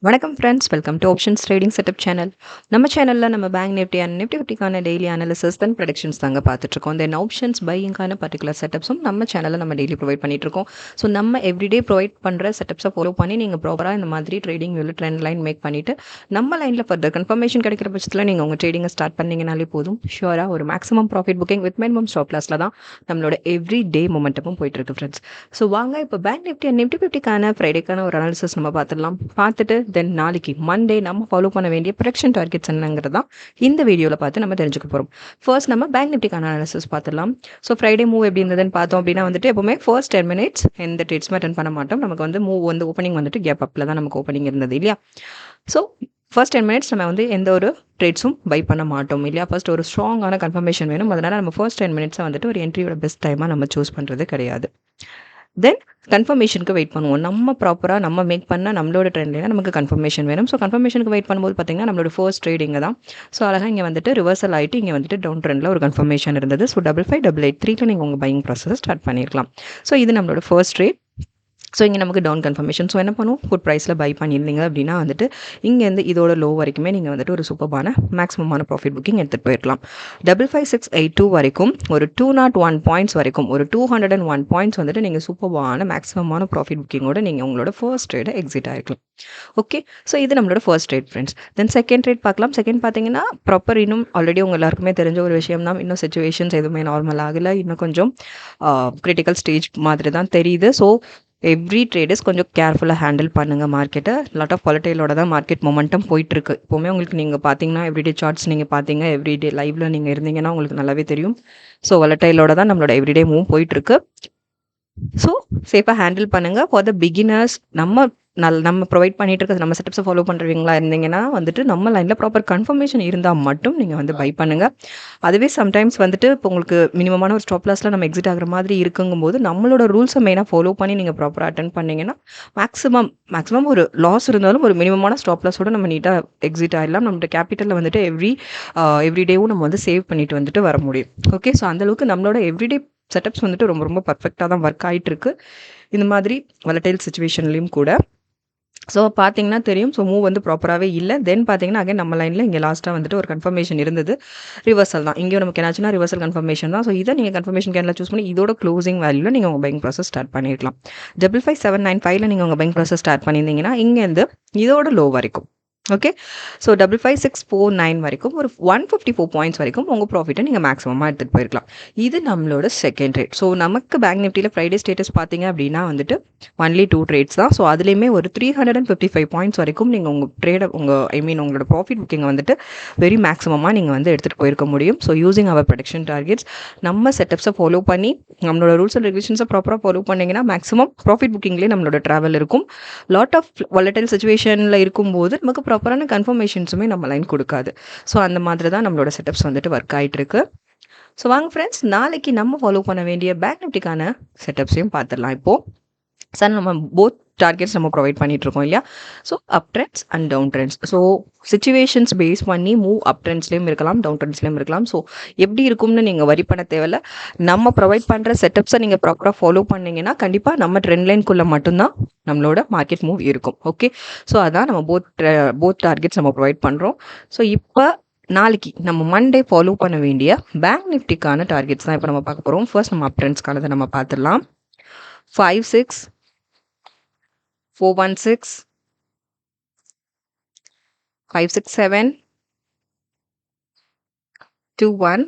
வணக்கம் friends, welcome to options trading setup channel. நம்ம சேனலில் நம்ம பேங்க் நிஃப்டி அண்ட் நிஃப்டி ஃபிஃப்டிக்கான டெய்லி அனாலிசிஸ் அண்ட் ப்ரெடிக்ஷன்ஸ் தாங்க பார்த்துட்ருக்கோம். தென் ஆப்ஷன்ஸ் பையிங்கான பர்டிகுலர் செட்டப்ஸும் நம்ம சேனலில் நம்ம டெய்லி ப்ரொவைட் பண்ணிட்டுருக்கோம். ஸோ நம்ம எவ்ரிடே ப்ரொவைட் பண்ணுற செட்டப்ஸை ஃபாலோ பண்ணி நீங்கள் ப்ராப்பராக இந்த மாதிரி ட்ரேடிங் வியூவில் ட்ரெண்ட் லைன் மேக் பண்ணிவிட்டு நம்ம லைனில் ஃபர்தர் கன்ஃபர்மேஷன் கிடைக்கிற பட்சத்தில் நீங்கள் உங்கள் ட்ரேடிங்கை ஸ்டார்ட் பண்ணிங்கனாலே போதும். ஷுவராக ஒரு maximum profit booking with minimum stop லாஸில் தான் நம்மளோட எவ்ரி டே மொமெண்டமும் போயிட்டுருக்கு ஃப்ரெண்ட்ஸ். ஸோ வாங்க இப்போ பேங்க் நிஃப்டி அண்ட் நிஃப்டி ஃபிஃப்டிக்கான ஃப்ரைடேக்கான ஒரு அனாலிசிஸ் நம்ம பார்த்துடலாம். பார்த்துட்டு தென் நாளைக்கு மண்டே நம்ம ஃபாலோ பண்ண வேண்டிய ப்ரொடக்ஷன் டார்கெட்ஸ் என்னங்கிறது தான் இந்த வீடியோவில் பார்த்து நம்ம தெரிஞ்சுக்க போகிறோம். ஃபர்ஸ்ட் நம்ம பேங்க் நிஃப்டிக்கான அனாலிசிஸ் பார்த்துடலாம். ஸோ ஃப்ரைடே மூவ் எப்படி இருந்ததுன்னு பார்த்தோம் அப்படின்னா வந்துட்டு எப்பவுமே ஃபர்ஸ்ட் 10 minutes எந்த ட்ரேட்ஸுமே அட்டன் பண்ண மாட்டோம். நமக்கு வந்து மூவ் வந்து ஓப்பனிங் வந்துட்டு கேப் அப்பில் தான் நமக்கு ஓப்பனிங் இருந்தது இல்லையா. ஸோ ஃபர்ஸ்ட் 10 minutes நம்ம வந்து எந்த ஒரு ட்ரேட்ஸும் பை பண்ண மாட்டோம் இல்லையா. ஃபர்ஸ்ட் ஒரு ஸ்ட்ராங்கான கன்ஃபர்மேஷன் வேணும். அதனால் நம்ம ஃபர்ஸ்ட் 10 minutes வந்துட்டு ஒரு என்ட்ரியோட பெஸ்ட் டைமாக நம்ம சூஸ் பண்ணுறது கிடையாது. தென் கன்ஃபர்மேஷனுக்கு வெயிட் பண்ணுவோம். நம்ம ப்ராப்பராக நம்ம மேக் பண்ண நம்மளோட ட்ரெண்ட்லேயே நமக்கு கன்ஃபர்மேஷன் வேணும். ஸோ கன்ஃபர்மேஷனுக்கு வெயிட் பண்ணும்போது பார்த்தீங்கன்னா நம்மளோட ஃபர்ஸ்ட் ட்ரேட் இங்கே தான். ஸோ அழகாக இங்கே வந்துட்டு ரிவர்சல் ஆகிட்டு இங்கே வந்துட்டு டவுன் ட்ரெண்டில் ஒரு கன்ஃபர்மேஷன் இருந்தது. ஸோ 55,883 நீங்கள் உங்கள் பையிங் ப்ராசஸ் ஸ்டார்ட் பண்ணியிருக்கலாம். ஸோ இது நம்மளோட ஃபர்ஸ்ட் ட்ரேட். ஸோ இங்கே நமக்கு டவுன் கன்ஃபர்மேஷன். ஸோ என்ன பண்ணுவோம், குட் ப்ரைஸில் பை பண்ணியிருந்தீங்க அப்படின்னா வந்துட்டு இங்கேருந்து இதோட லோ வரைக்குமே நீங்கள் வந்துட்டு ஒரு சூப்பரான மேக்ஸிமமான ப்ராஃபிட் புக்கிங் எடுத்துகிட்டு போயிருக்கலாம். 55,682 வரைக்கும் ஒரு 201 பாயிண்ட்ஸ் வரைக்கும் ஒரு 201 பாயிண்ட்ஸ் வந்துட்டு நீங்கள் சூப்பரான மேக்ஸிமமான ப்ராஃபிட் புக்கிங்கோட நீங்கள் உங்களோட ஃபர்ஸ்ட் ட்ரேடை எக்ஸிட் ஆகிருக்கலாம். ஓகே, ஸோ இது நம்மளோட first trade friends. Then second trade பார்க்கலாம். செகண்ட் பார்த்தீங்கன்னா ப்ராப்பர் இன்னும் ஆல்ரெடி உங்கள் எல்லாருக்குமே தெரிஞ்ச ஒரு விஷயம் தான். இன்னும் சிச்சுவேஷன்ஸ் எதுவுமே நார்மல் ஆகலை. இன்னும் கொஞ்சம் கிரிட்டிக்கல் ஸ்டேஜ் மாதிரி தான் தெரியுது. ஸோ எவ்ரி ட்ரேடர்ஸ் கொஞ்சம் கேர்ஃபுல்லாக ஹேண்டில் பண்ணுங்கள் மார்க்கெட்டை. லாட் ஆஃப் வாலடைலோட தான் மார்க்கெட் மொமெண்டம் போயிட்டுருக்கு. இப்போவுமே உங்களுக்கு நீங்கள் பார்த்தீங்கன்னா எவ்ரிடே சார்ட்ஸ் நீங்கள் பார்த்தீங்க, எவ்ரிடே லைவில் நீங்கள் இருந்தீங்கன்னா உங்களுக்கு நல்லாவே தெரியும். ஸோ வாலடைலோட தான் நம்மளோட எவ்ரிடே மூவ் போயிட்டுருக்கு. ஸோ சேஃபாக ஹேண்டில் பண்ணுங்கள். ஃபார் த பிகினர்ஸ் நம்ம ப்ரொவைட் பண்ணிட்டு இருக்க நம்ம செட்டப்ஸை ஃபாலோ பண்ணுறவங்களா இருந்தீங்கன்னா வந்துட்டு நம்ம லைனில் ப்ராப்பர் கன்ஃபர்மேஷன் இருந்தால் மட்டும் நீங்கள் வந்து பை பண்ணுங்கள். அதுவே சம்டைம்ஸ் வந்துட்டு இப்போ உங்களுக்கு மினிமமான ஒரு ஸ்டாப் லாஸில் நம்ம எக்ஸிட் ஆகிற மாதிரி இருக்குங்கும்போது நம்மளோட ரூல்ஸை மெயினாக ஃபாலோ பண்ணி நீங்கள் ப்ராப்பராக அட்டன் பண்ணிங்கன்னா மேக்ஸிமம் ஒரு லாஸ் இருந்தாலும் ஒரு மினிமமான ஸ்டாப் லாஸோடு நம்ம நீட்டாக எக்ஸிட் ஆகிடலாம். நம்மளோட கேபிட்டலில் வந்துட்டு எவ்ரிடேவும் நம்ம வந்து சேவ் பண்ணிட்டு வந்துட்டு வர முடியும். ஓகே, ஸோ அந்தளவுக்கு நம்மளோட எவ்ரிடே செட்டப்ஸ் வந்துட்டு ரொம்ப ரொம்ப பர்ஃபெக்டாக தான் ஒர்க் ஆகிட்டு இருக்கு இந்த மாதிரி வாலடைல் சிச்சுவேஷன்லேயும் கூட. ஸோ பார்த்தீங்கன்னா தெரியும். ஸோ மூவ் வந்து ப்ராப்பராகவே இல்லை. தென் பார்த்தீங்கன்னா அகைன் நம்ம லைனில் இங்கே லாஸ்ட்டாக வந்துட்டு ஒரு கன்ஃபர்மேஷன் இருந்தது. ரிவர்சல் தான் இங்கேயும் நமக்கு என்னாச்சுன்னா ரிவர்சல் கன்ஃபர்மேஷன் தான். ஸோ இதை நீங்கள் கன்ஃபர்மேஷன் கேனில் சூஸ் பண்ணி இதோட க்ளோசிங் வேல்யூவில் நீங்கள் உங்கள் பையிங் ப்ராசஸ் ஸ்டார்ட் பண்ணிடலாம். 55,795 நீங்கள் உங்கள் பையிங் ப்ராசஸ் ஸ்டார்ட் பண்ணியிருந்தீங்கன்னா இங்கேருந்து இதோட லோ வரைக்கும் ஓகே. ஸோ 55,649 வரைக்கும் ஒரு 154 பாயிண்ட்ஸ் வரைக்கும் உங்கள் ப்ராஃபிட்டை நீங்கள் மேக்ஸிமமாக எடுத்துகிட்டு போயிருக்கலாம். இது நம்மளோட செகண்ட் ட்ரேட். ஸோ நமக்கு பேங்க் நிஃப்டியில் ஃப்ரைடே ஸ்டேட்டஸ் பார்த்தீங்க அப்படின்னா வந்துட்டு ஒன்லி 2 ட்ரேட்ஸ் தான். ஸோ அதுலேயுமே ஒரு 355 பாயிண்ட்ஸ் வரைக்கும் நீங்கள் உங்களோட ப்ராஃபிட் புக்கிங்கை வந்துட்டு வெரி மேக்ஸிமமாக நீங்கள் வந்து எடுத்துகிட்டு போயிருக்க முடியும். ஸோ யூசிங் அவர் ப்ரொடக்ஷன் டார்கெட்ஸ் நம்ம செட்டப்ஸை ஃபாலோ பண்ணி நம்மளோட ரூல்ஸ் அண்ட் ரெகுலேஷன்ஸை ப்ராப்பராக ஃபாலோ பண்ணிங்கன்னா மேக்ஸிமம் ப்ராஃபிட் புக்கிங்லேயே நம்மளோட ட்ராவல் இருக்கும். லாட் ஆஃப் வாலடைல் சிச்சுவேஷனில் இருக்கும்போது நமக்கு ப்ராப்பரான கன்ஃபர்மேஷன்ஸுமே நம்ம லைன் கொடுக்காது. ஸோ அந்த மாதிரி தான் நம்மளோட செட்டப்ஸ் வந்துட்டு ஒர்க் ஆகிட்டு இருக்கு. ஸோ வாங்க ஃப்ரெண்ட்ஸ், நாளைக்கு நம்ம ஃபாலோ பண்ண வேண்டிய பேங்க் நிஃப்டிக்கான செட்டப்ஸையும் பார்த்துடலாம். இப்போது சார் நம்ம போத் டார்கெட்ஸ் நம்ம ப்ரொவைட் பண்ணிட்டு இருக்கோம் இல்லையா. So up trends and down trends. So situations face பண்ணி மூவ் அப் ட்ரெண்ட்ஸ்லேயும் இருக்கலாம், டவுன் ட்ரெண்ட்ஸ்லேயும் இருக்கலாம். ஸோ எப்படி இருக்கும்னு நீங்கள் வரி பண்ண தேவையில்ல. நம்ம ப்ரொவைட் பண்ணுற செட்டப்ஸை நீங்கள் ப்ராப்பராக ஃபாலோ பண்ணிங்கன்னா கண்டிப்பாக நம்ம ட்ரெண்ட் லைனுக்குள்ளே மட்டும்தான் நம்மளோட மார்க்கெட் மூவ் இருக்கும். ஓகே, ஸோ அதான் நம்ம போத் டார்கெட்ஸ் நம்ம ப்ரொவைட் பண்ணுறோம். ஸோ இப்போ நாளைக்கு நம்ம மண்டே ஃபாலோ பண்ண வேண்டிய பேங்க் நிஃப்டிக்கான டார்கெட்ஸ் தான் இப்போ நம்ம பார்க்க போகிறோம். ஃபர்ஸ்ட் நம்ம அப் ட்ரெண்ட்ஸ்க்கானதை நம்ம பார்த்துடலாம். 56 416 567 21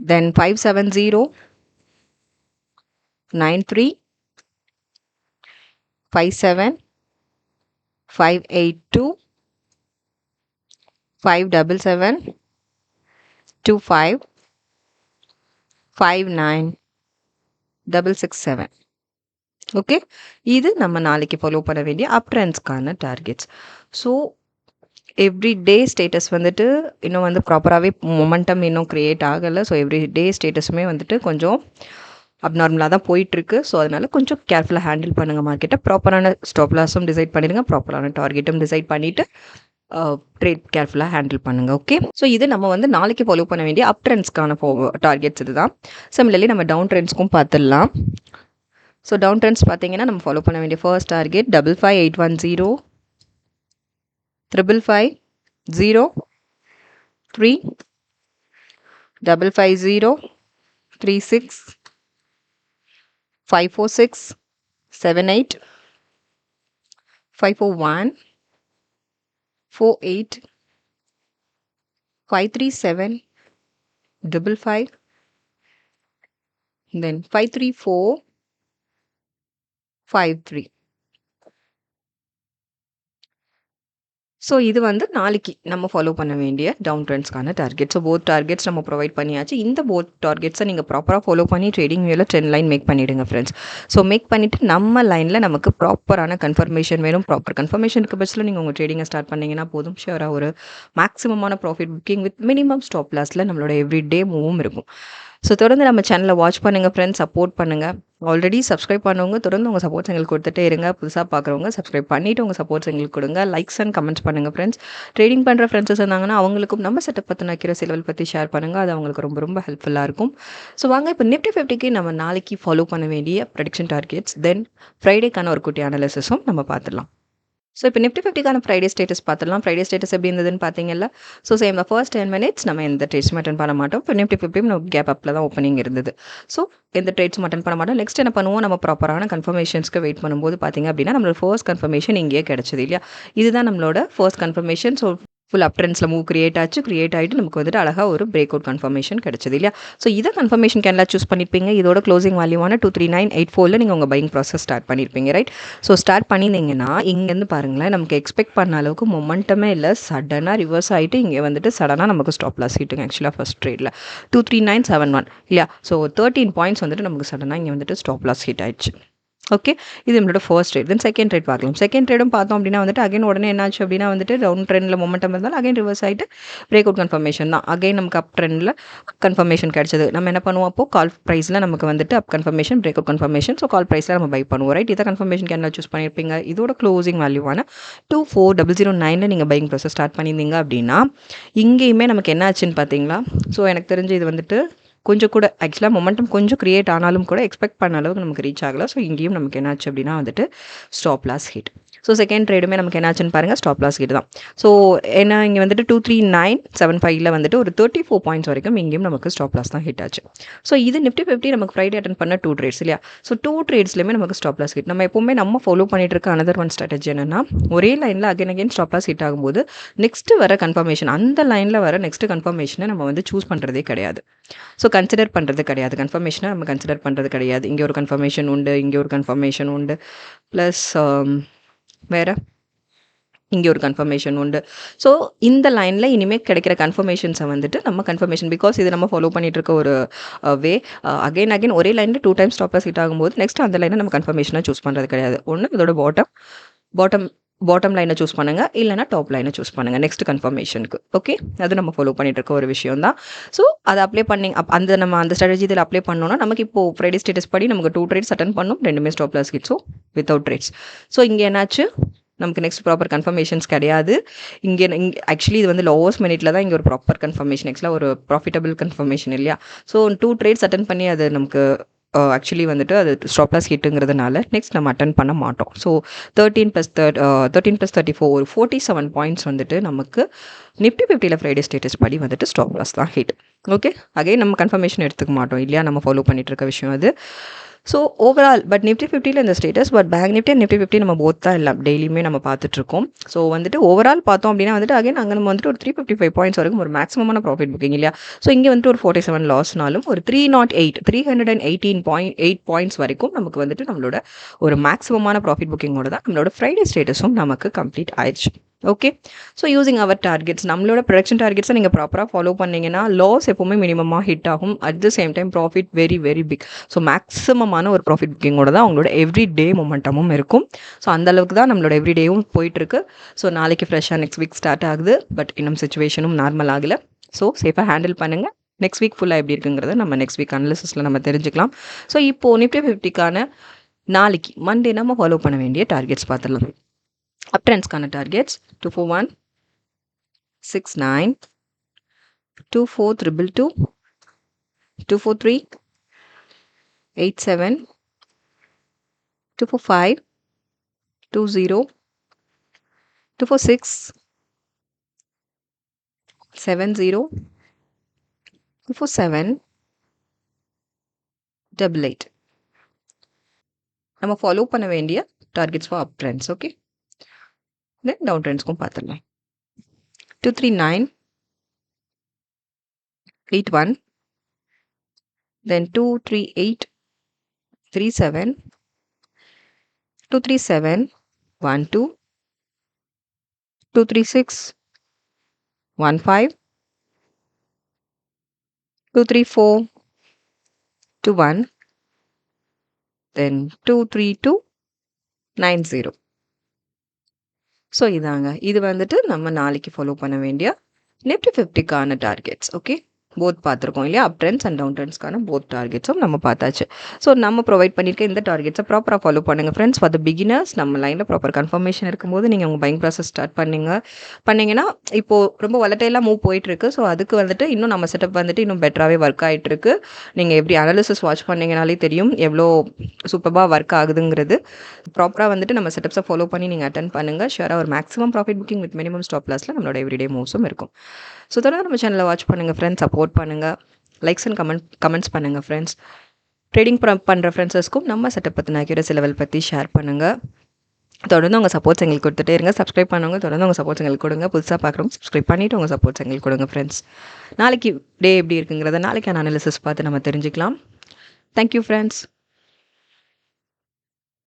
then 570 93 57 582 577 25 59 667. ஓகே, இது நம்ம நாளைக்கு ஃபாலோ பண்ண வேண்டிய அப் ட்ரெண்ட்ஸ்க்கான targets. So every day status வந்துட்டு இன்னும் வந்து ப்ராப்பராகவே மொமெண்டம் இன்னும் க்ரியேட் ஆகலை. ஸோ எவ்ரி டே ஸ்டேட்டஸுமே வந்துட்டு கொஞ்சம் அப்நார்மலாக தான் போயிட்டுருக்கு. ஸோ அதனால் கொஞ்சம் கேர்ஃபுல்லாக ஹேண்டில் பண்ணுங்கள் மார்க்கெட்டை. ப்ராப்பரான ஸ்டாப் லாஸும் டிசைட் பண்ணிடுங்க, ப்ராப்பரான டார்கெட்டும் டிசைட் பண்ணிவிட்டு ட்ரேட் கேர்ஃபுல்லாக ஹேண்டில் பண்ணுங்கள். ஓகே, ஸோ இது நம்ம வந்து நாளைக்கு ஃபாலோ பண்ண வேண்டிய அப் ட்ரெண்ட்ஸ்க்கான டார்கெட்ஸ் இது தான். சிமிலர்லி நம்ம டவுன் ட்ரெண்ட்ஸ்க்கும் பார்த்துடலாம். ஸோ டவுன் ட்ரெண்ட்ஸ் பார்த்தீங்கன்னா நம்ம ஃபாலோ பண்ண வேண்டிய ஃபர்ஸ்ட் டார்கெட் 55810, 555, 0, 3, 550, 36, 546, 78, 541, 48, 537, 55, then 534, 53. ஸோ இது வந்து நாளைக்கு நம்ம ஃபாலோ பண்ண வேண்டிய டவுன் ட்ரெண்ட்ஸ்க்கான டார்கெட். ஸோ போத் டார்கெட்ஸ் நம்ம ப்ரொவைட் பண்ணியாச்சு. இந்த போத் டார்கெட்ஸை நீங்கள் ப்ராப்பராக ஃபாலோ பண்ணி ட்ரேடிங் வியூவில் ட்ரெண்ட் லைன் மேக் பண்ணிவிடுங்க ஃப்ரெண்ட்ஸ். ஸோ மேக் பண்ணிவிட்டு நம்ம லைனில் நமக்கு ப்ராப்பரான கன்ஃபர்மேஷன் வேணும். ப்ராப்பர் கன்ஃபர்மேஷனுக்கு பட்சத்தில் நீங்கள் உங்கள் ட்ரேடிங்கை ஸ்டார்ட் பண்ணிங்கன்னா போதும். ஷியோராக ஒரு மேக்ஸிமமான profit booking with minimum stop லாஸில் நம்மளோட எவ்ரி டே மூவும் இருக்கும். ஸோ தொடர்ந்து நம்ம சேனலை வாட்ச் பண்ணுங்கள் ஃப்ரெண்ட்ஸ், சப்போர்ட் பண்ணுங்கள். ஆல்ரெடி சப்ஸ்கிரைப் பண்ணவங்க தொடர்ந்து உங்கள் சப்போர்ட்ஸ் எங்களுக்கு கொடுத்துட்டே இருங்க. புதுசாக பார்க்குறவங்க சப்ஸ்கிரைப் பண்ணிவிட்டு உங்கள் சப்போர்ட்ஸ் எங்களுக்கு கொடுங்க. லைக்ஸ் அண்ட் கமெண்ட்ஸ் பண்ணுங்கள் ஃப்ரெண்ட்ஸ். ட்ரேடிங் பண்ணுற ஃப்ரெண்ட்ஸ் இருந்தாங்கன்னா அவங்களுக்கும் நம்ம செட்டப் பற்றின அக்யூரசி லெவல் பற்றி ஷேர் பண்ணுங்கள். அது அவங்களுக்கு ரொம்ப ரொம்ப ஹெல்ப்ஃபுல்லாக இருக்கும். ஸோ வாங்க இப்போ நிஃப்டி 50க்கு நம்ம நாளைக்கு ஃபாலோ பண்ண வேண்டிய ப்ரெடிக்ஷன் டார்கெட்ஸ், தென் ஃப்ரைடேக்கான ஒரு குட்டி அனாலிசிஸும் நம்ம பார்த்துடலாம். ஸோ இப்போ நிஃப்டி 50க்கான ஃப்ரைடே ஸ்டேட்டஸ் பார்த்துடலாம். ஃப்ரைடே ஸ்டேட்டஸ் எப்படி இருந்ததுன்னு பார்த்தீங்கல்ல. ஸோ சேம் தான் ஃபர்ஸ்ட் 10 minutes நம்ம எந்த ட்ரேட்ஸும் அட்டன் பண்ண மாட்டோம். இப்போ நிஃப்டி 50 நம்ம கேப் அப்பில் தான் ஓப்பனிங் இருந்தது. ஸோ எந்த ட்ரேட்ஸும் அட்டன் பண்ண மாட்டோம். நெக்ஸ்ட் என்ன பண்ணுவோம், நம்ம ப்ராப்பரான கன்ஃபர்மேஷன்ஸ்க்கு வெயிட் பண்ணும்போது பார்த்தீங்க அப்படின்னா நம்மளோட ஃபர்ஸ்ட் கன்ஃபர்மேஷன் இங்கேயே கிடச்சிது இல்லையா. இதுதான் நம்மளோட ஃபர்ஸ்ட் கன்ஃபர்மேஷன். ஸோ ஃபுல் அப் ட்ரெண்ட்ஸில் மூவ் கிரியேட் ஆகிட்டு நமக்கு வந்துட்டு அழகாக ஒரு பிரேக் அவுட் கன்ஃபர்மேஷன் கிடச்சிது இல்லையா. ஸோ இதை கன்ஃபர்மேஷன் கேன்லாம் சூஸ் பண்ணியிருப்பீங்க. இதோட க்ளோசிங் வேல்யூவான 23984 நீங்கள் உங்கள் பையிங் ப்ராசஸ் ஸ்டார்ட் பண்ணியிருப்பீங்க, ரைட். ஸோ ஸ்டார்ட் பண்ணியிருந்தீங்கன்னா இங்கேருந்து பாருங்களேன், நமக்கு எக்ஸ்பெக்ட் பண்ண அளவுக்கு மொமெண்டமே இல்லை. சடனாக ரிவர்ஸ் ஆகிட்டு இங்கே வந்துட்டு சடனாக நமக்கு ஸ்டாப் லாஸ் ஹிட்டுங்க. ஆக்சுவலாக ஃபஸ்ட் ட்ரேடில் 23971 இல்லையா. ஸோ 13 பாயிண்ட்ஸ் வந்துட்டு நமக்கு சடனாக இங்கே வந்துட்டு ஸ்டாப் லாஸ் ஹிட் ஆயிடுச்சு. ஓகே, இது நம்மளோட first trade. Then second trade பார்க்கலாம். செகண்ட் ட்ரேடும் பார்த்தோம் அப்படின்னா வந்துட்டு அகைன் உடனே என்னாச்சு அப்படின்னா வந்துட்டு டவுன் ட்ரெண்டில் மொமெண்டம் இருந்தாலும் அகைன் ரிவர்ஸ் ஆகிட்டு பிரேக் அவுட் கன்ஃபர்மேஷன் தான். அகைன் நமக்கு அப் ட்ரெண்டில் கன்ஃபர்மேஷன் கிடச்சது. நம்ம என்ன பண்ணுவோம், அப்போ கால் ப்ரைஸில் நமக்கு வந்துட்டு up confirmation, break out confirmation. So call ப்ரைஸில் நம்ம பை பண்ணுவோம், ரைட். இதை கன்ஃபர்மேஷன் கேன்ல சூஸ் பண்ணியிருப்பீங்க. இதோட க்ளோசிங் வேல்யூவான 24009 நீங்கள் பையிங் ப்ராசஸ் ஸ்டார்ட் பண்ணியிருந்தீங்க அப்படின்னா இங்கேயுமே நமக்கு என்ன ஆச்சுன்னு பார்த்தீங்களா. ஸோ எனக்கு தெரிஞ்சு இது வந்துட்டு கொஞ்சம் கூட ஆக்சுவலாக மொமெண்டம் கொஞ்சம் க்ரியேட் ஆனாலும் கூட எக்ஸ்பெக்ட் பண்ண அளவுக்கு நமக்கு ரீச் ஆகலை. ஸோ இங்கேயும் நமக்கு என்னாச்சு அப்படின்னா வந்துட்டு stop loss hit. So second ட்ரேடுமே நமக்கு என்னாச்சுன்னு பாருங்கள், ஸ்டாப் லாஸ் ஹிட் தான். ஸோ ஏன்னா இங்கே வந்துட்டு 23975 வந்துட்டு ஒரு 34 பாயிண்ட்ஸ் வரைக்கும் இங்கேயும் நமக்கு ஸ்டாப் லாஸ் தான் ஹிட் ஆச்சு. ஸோ இது நிஃப்டி 50 நமக்கு ஃப்ரைடே அட்டன் பண்ண 2 ட்ரேட்ஸ் இல்லையா. ஸோ 2 ட்ரேட்ஸ்லையுமே நமக்கு ஸ்டாப் லாஸ் ஹிட். நம்ம எப்போவுமே நம்ம ஃபாலோ பண்ணிட்டு இருக்க அனதர் ஒன் ஸ்ட்ராட்டஜி என்னன்னா, ஒரே லைனில் அகைன் ஸ்டாப் லாஸ் ஹிட் ஆகும்போது நெக்ஸ்ட்டு வர கன்ஃபர்மேஷன், அந்த லைனில் வர நெக்ஸ்ட் கன்ஃபர்மேஷனை நம்ம வந்து சூஸ் பண்ணுறதே கிடையாது. ஸோ கன்சிடர் பண்ணுறது கிடையாது. கன்ஃபர்மேஷனை நம்ம கன்சிடர் பண்ணுறது கிடையாது. இங்கே ஒரு கன்ஃபர்மேஷன் உண்டு, இங்கே ஒரு கன்ஃபர்மேஷன் உண்டு, ப்ளஸ் வேறு இங்கே ஒரு கன்ஃபர்மேஷன் உண்டு. ஸோ இந்த லைனில் இனிமேல் கிடைக்கிற கன்ஃபர்மேஷன்ஸை வந்துட்டு நம்ம கன்ஃபர்மேஷன், பிகாஸ் இது நம்ம ஃபாலோ பண்ணிட்டு இருக்க ஒரு வே. அகைன் ஒரே லைனில் 2 டைம்ஸ் ஸ்டாப் லாஸ் ஹிட் ஆகும்போது நெக்ஸ்ட் அந்த லைனை நம்ம கன்ஃபர்மேஷனாக சூஸ் பண்ணுறது கிடையாது. ஒன்று இதோட பாட்டம் லைனை சூஸ் பண்ணுங்கள், இல்லைனா டாப் லைனை சூஸ் பண்ணுங்கள் நெக்ஸ்ட் கன்ஃபர்மேஷனுக்கு. ஓகே, அது நம்ம ஃபாலோ பண்ணிட்டு இருக்க ஒரு விஷயம் தான். ஸோ அதை அப்ளை பண்ணி நம்ம அந்த ஸ்ட்ராட்டஜி இதில் அப்ளை பண்ணோன்னா நமக்கு இப்போ ஃப்ரைடே ஸ்டேட்டஸ் படி நமக்கு 2 ட்ரேட்ஸ் அட்டன் பண்ணோம், 2மே stop loss hit. So without trades. So இங்கே என்னாச்சு, நமக்கு நெக்ஸ்ட் ப்ராப்பர் கன்ஃபர்மேஷன்ஸ் கிடையாது. இங்கே ஆக்சுவலி இது வந்து லோவஸ்ட் மினிட்ல தான் இங்கே ஒரு ப்ராப்பர் கன்ஃபர்மேஷன், ஆக்சுவலாக ஒரு ப்ராஃபிட்டபிள் கன்ஃபர்மேஷன் இல்லையா. ஸோ 2 ட்ரேட்ஸ் அட்டன் பண்ணி அது நமக்கு ஆக்சுவலி வந்துட்டு அது ஸ்டாப் லாஸ் ஹிட்டுங்கிறதுனால நெக்ஸ்ட் நம்ம அட்டன் பண்ண மாட்டோம். ஸோ 13+34 ஒரு 47 பாயிண்ட்ஸ் வந்துட்டு நமக்கு நிஃப்டி 50ல் ஃப்ரைடே ஸ்டேட்டஸ் படி வந்துட்டு ஸ்டாப் லாஸ் தான் ஹிட். ஓகே, அகைன் நம்ம கன்ஃபர்மேஷன் எடுத்துக்க மாட்டோம் இல்லையா, நம்ம ஃபாலோ பண்ணிட்டு இருக்க விஷயம் அது. ஸோ ஓவரால் பட் நிஃப்டி 50ல் இந்த status, but bank Nifty and Nifty 50 நம்ம போத் தான் எல்லாம் டெய்லியுமே நம்ம பார்த்துட்ருக்கோம். ஸோ வந்துட்டு ஓவரால் பார்த்தோம் அப்படின்னா வந்துட்டு அகைன் அங்கே நம்ம வந்துட்டு ஒரு 355 பாயிண்ட்ஸ் வரைக்கும் ஒரு மேக்ஸிமமான ப்ராஃபிட் புக்கிங் இல்லையா. ஸோ இங்கே வந்துட்டு ஒரு 47 லாஸ்னாலும் ஒரு 318 பாயிண்ட்ஸ் வரைக்கும் நமக்கு வந்துட்டு நம்மளோட ஒரு மேக்ஸிமமான ப்ராஃபிட் புக்கிங்கோட தான் நம்மளோட ஃப்ரைடே ஸ்டேட்டஸும் நமக்கு கம்ப்ளீட் ஆயிடுச்சு. Okay, so using our targets, நம்மளோட ப்ரொடக்ஷன் டார்கெட்ஸை நீங்கள் ப்ராப்பராக ஃபாலோ பண்ணிங்கன்னா லாஸ் எப்போவுமே மினிமமாக ஹிட் ஆகும். At the same time profit very very big. So மேக்ஸிமமான ஒரு ப்ராஃபிட் புக்கிங்கோட தான் அவங்களோட எவ்ரி டே மொமெண்டமும் இருக்கும். ஸோ அந்தளவுக்கு தான் நம்மளோட எவ்ரி டேவும் போயிட்டுருக்கு. ஸோ நாளைக்கு ஃப்ரெஷ்ஷாக நெக்ஸ்ட் வீக் ஸ்டார்ட் ஆகுது, பட் இன்னும் சுச்சுவேஷனும் நார்மல் ஆகலை. ஸோ சேஃபாக ஹேண்டில் பண்ணுங்கள். நெக்ஸ்ட் வீக் ஃபுல்லாக எப்படி இருக்குங்கிறத நம்ம நெக்ஸ்ட் வீக் அனாலிசிஸில் நம்ம தெரிஞ்சுக்கலாம். ஸோ இப்போது நிஃப்டி 50க்கான நாளைக்கு மண்டே நம்ம ஃபாலோ பண்ண வேண்டிய டார்கெட்ஸ் பார்த்துடலாம். அப் ட்ரெண்ட்ஸ்க்கான டார்கெட்ஸ் 241, 69, 2422, 243, 87, 245, 20, 246, 70, 247, 88. நம்ம ஃபாலோ பண்ண வேண்டிய targets for up trends. Okay, then down ட்ரெண்ட்ஸ்க்கும் பார்த்துடலாம். 239, 81, then 238, 37, 237, 12, 236, 15, 234, 21, then 232, 90. ஸோ இதாங்க, இது வந்துட்டு நம்ம நாளைக்கு ஃபாலோ பண்ண வேண்டிய நிஃப்டி 50க்கான டார்கெட்ஸ். ஓகே, போத் பார்த்துருக்கோம் இல்லையா? அப் ட்ரெண்ட்ஸ் அண்ட் டவுன் ட்ரெண்ட்ஸ்க்கான போத் டார்கெட்ஸும் நம்ம பார்த்தாச்சு. ஸோ நம்ம ப்ரொவைட் பண்ணியிருக்க இந்த டார்கெட்ஸை ப்ராப்பராக ஃபாலோ பண்ணுங்கள் ஃப்ரெண்ட்ஸ். ஃபார் த பிகினர்ஸ் நம்ம லைனில் ப்ராப்பர் கன்ஃபர்மேஷன் இருக்கும்போது நீங்கள் உங்கள் பையிங் ப்ராசஸ் ஸ்டார்ட் பண்ணிங்கன்னா இப்போது ரொம்ப வொலட்டைலாக மூவ் போயிட்டுருக்கு. ஸோ அதுக்கு வந்துட்டு இன்னும் நம்ம செட்டப் வந்துட்டு இன்னும் பெட்டராகவே ஒர்க் ஆகிட்டுருக்கு. நீங்கள் எப்படி அனாலிசிஸ் வாட்ச் பண்ணிங்கனாலே தெரியும் எவ்வளோ சூப்பராக ஒர்க் ஆகுதுங்கிறது. ப்ராப்பராக வந்துட்டு நம்ம செட்டப்ஸை ஃபாலோ பண்ணி நீங்கள் அட்டன் பண்ணுங்கள். ஷுவராக ஒரு maximum profit booking with minimum stop லாஸில் நம்மளோட எவ்ரிடே மூவ்ஸும் இருக்கும். ஸோ தொடர்ந்து நம்ம சேனலை வாட்ச் பண்ணுங்கள் ஃப்ரெண்ட்ஸ், சப்போர்ட் பண்ணுங்கள், லைக்ஸ் அண்ட் கமெண்ட்ஸ் பண்ணுங்கள் ஃப்ரெண்ட்ஸ். ட்ரேடிங் பண்ணுற ஃப்ரெண்ட்ஸஸ்க்கும் நம்ம செட்டப் பற்றின அக்யூரசி லெவல் பற்றி ஷேர் பண்ணுங்கள். தொடர்ந்து உங்கள் சப்போர்ட்ஸ் எங்களுக்கு கொடுத்துட்டே இருங்க. சப்ஸ்கிரைப் பண்ணுங்க, தொடர்ந்து உங்கள் சப்போர்ட்ஸ் எங்களுக்கு கொடுங்க. புதுசாக பார்க்குறவங்க சப்ஸ்கிரைப் பண்ணிவிட்டு உங்கள் சப்போர்ட்ஸ் எங்களுக்கு கொடுங்க ஃப்ரெண்ட்ஸ். நாளைக்கு டே எப்படி இருக்குங்கிறத நாளைக்கான அனாலிசிஸ் பார்த்து நம்ம தெரிஞ்சுக்கலாம். Thank you friends.